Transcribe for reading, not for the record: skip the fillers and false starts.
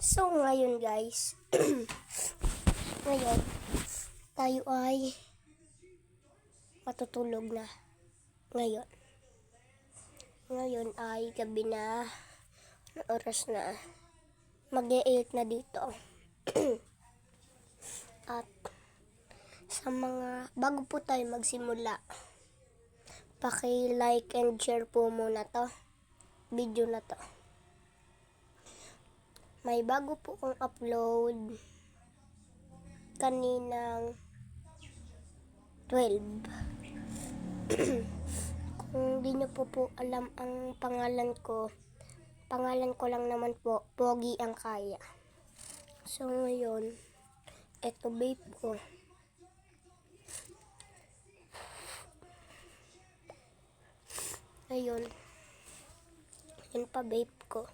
So, ngayon guys, ngayon, tayo ay matutulog na. Ngayon ay gabi na, oras na, mag-e-8 na dito. At sa mga, bago po tayo magsimula, paki-like and share po muna to, video na to. May bago po kong upload kaninang 12. Kung di nyo po alam ang pangalan ko lang naman po, Pogi ang Kaya. So ngayon, eto vape ko. Ngayon, yun pa vape ko.